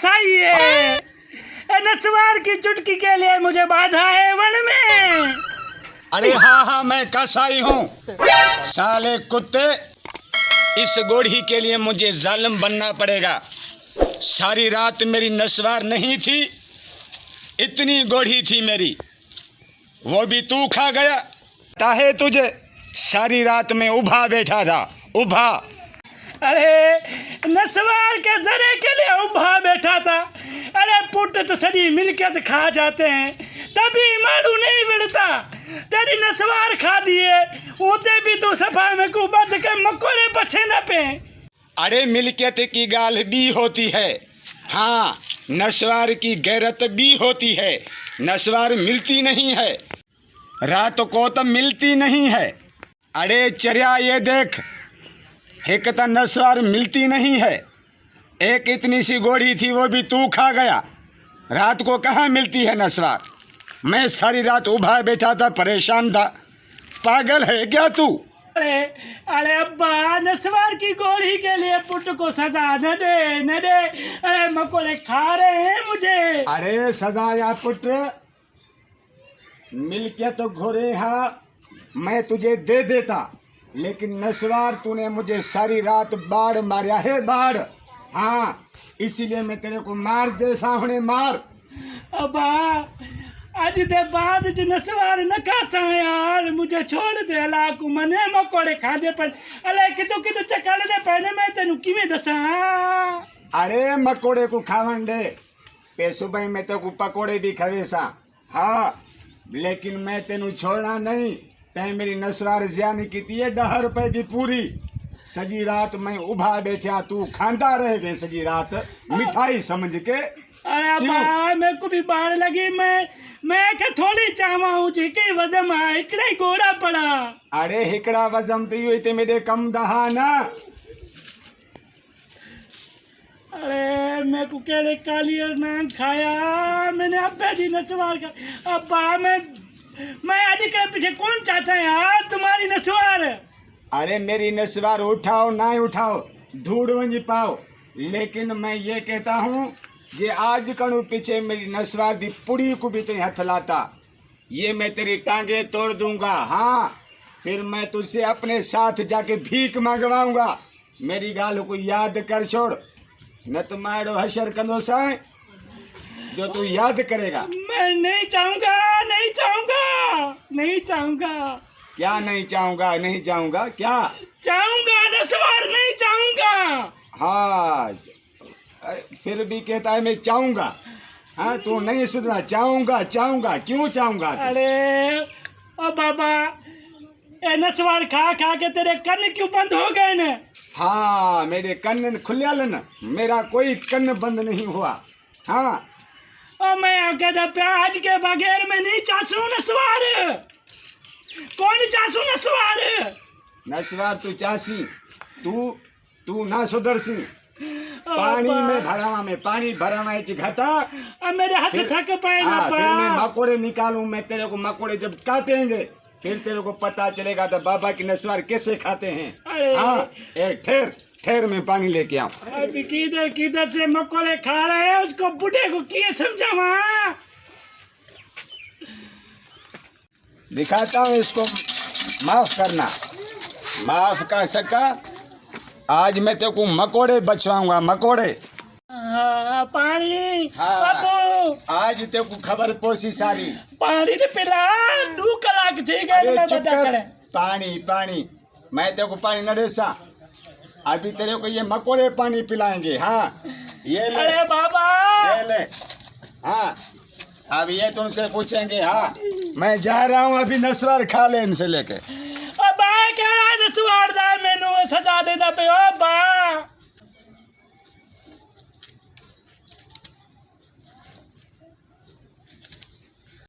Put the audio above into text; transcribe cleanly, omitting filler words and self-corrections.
कसाई है। नस्वार की चुटकी के लिए मुझे बाधा है वन में। अरे हाँ हाँ, मैं कसाई हूँ। साले कुत्ते, इस गोढ़ी के लिए मुझे जालिम बनना पड़ेगा। सारी रात मेरी नस्वार नहीं थी, इतनी गोढ़ी थी मेरी, वो भी तू खा गया। ताहे तुझे, सारी रात में उभा बैठा था, उभा। अरे नस्वार के जरे के लिए उभा बैठा था। अरे पुट तो सदी मिलकर खा जाते हैं, तभी मालूम नहीं मिलता। तेरी नस्वार खा दिए, उते भी तो सफा में को बद के मकोड़े पछे न पे। अरे मिल्कियत की गाल भी होती है, हाँ नस्वार की गैरत भी होती है। नस्वार मिलती नहीं है, रात को तो मिलती नहीं है। अरे चरिया ये देख, एक तो नस्वार मिलती नहीं है, एक इतनी सी गोढ़ी थी वो भी तू खा गया। रात को कहाँ मिलती है नस्वार? मैं सारी रात उभा बैठा था, परेशान था। पागल है क्या तू? अरे अरे अब्बा, नस्वार की गोली के लिए पुट को सजा न दे, न दे। अरे मकोड़े खा रहे हैं मुझे। अरे सदा या पुत्र, मिलके तो घोरे हा मैं तुझे दे देता, लेकिन नस्वार तूने मुझे सारी रात बाढ़ मारा है, बाढ़। हाँ, इसीलिए मैं तेरे को मार दे सामने मार। अब्बा आज दे बाद ज नस्वार न खाता यार, मुझे छोड़ दे। लाकू मने मकोड़े खा दे पर अले कितो चकल दे पहने मैं तेनु किवें दसा। अरे मकोड़े को खावन दे, पे सुबह में तो पकोड़े भी खवे सा। हाँ, लेकिन मैं तेनु छोड़ना नहीं। तै मेरी नस्वार ज्यान की थी 10 रुपए की पूरी। सजी रात मैं उभा बैठा, तू खांदा रह गए सजी रात मिठाई समझ के। अरे अब्बा मेरे को भी बाढ़ लगी, मैं के थोड़ी चावा हूँ जी की वजम है, इकड़ा ही गोड़ा पड़ा। अरे हिकड़ा वजम तो हुई थे मेरे कम दहा ना। अरे मैं को केड़े कालियर नान खाया मैंने अब्बे जी नस्वार का। अब्बा मैं आदि के पीछे कौन चाचा है यार, तुम्हारी नस्वार। अरे मेरी नस्वार उठाओ ना उठाओ, ढूंढ वंजी पाओ, लेकिन मैं ये कहता हूँ ये आज कणु पीछे मेरी नस्वार दी पुड़ी को भी तेरे हाथ लाता, ये मैं तेरी टांगे तोड़ दूंगा। हाँ, फिर मैं तुझसे अपने साथ जाके भीख मंगवाऊंगा। मेरी गाल को याद कर छोड़, न तो मारो हशर कंदो साए जो तू याद करेगा। मैं नहीं चाहूंगा, नहीं चाहूंगा, नहीं चाहूंगा। क्या नहीं चाहूंगा? नहीं चाहूंगा क्या? चाहूंगा नस्वार, नहीं चाहूंगा। हाँ, फिर भी कहता है मैं चाहूंगा। हाँ, तू नहीं सुनना, चाहूंगा चाहूंगा, क्यों चाहूंगा? अरे ओ बाबा, ए नस्वार खा खा के तेरे कन्न क्यों बंद हो गए न? हाँ, मेरे कन्न खुले न, मेरा कोई कन्न बंद नहीं हुआ। हाँ, ओ मैं कहता प्याज के बगैर मैं नहीं चाचू नस्वार। कौन चाचू नस्वार? नस्वार तू चासी, तू ना सुधरसी। पानी में भरावा में पानी भरावा घटा, अब मेरे हाथ थक पाएगा। हाँ, फिर मैं मकोड़े निकालूं, मैं तेरे को मकोड़े जब काटेंगे फिर तेरे को पता चलेगा तो बाबा की नस्वार कैसे खाते हैं। हाँ, एक ठहर में पानी लेके आऊं। अभी किधर से मकोड़े खा रहे हैं, उसको बुढ़े को किए समझावा। दिखाता हूँ इसको, माफ करना, माफ कर सका। आज मैं तेरे को मकोड़े बचवाऊंगा, मकोड़े। हाँ, पानी। हाँ, बाबू आज तेरे को खबर पोसी सारी। पानी तो पिला, 2 कलाक थी गए। अरे चुप कर, पानी मैं तेरे को पानी न देसा, अभी तेरे को ये मकोड़े पानी पिलाएंगे। हाँ, ये ले। अरे बाबा, ये ले। हाँ, अब ये तुमसे पूछेंगे। हाँ, मैं जा रहा हूँ अभी, नस्वार खा ले इनसे लेके। नस्वार दा मैनू सजा देता पे।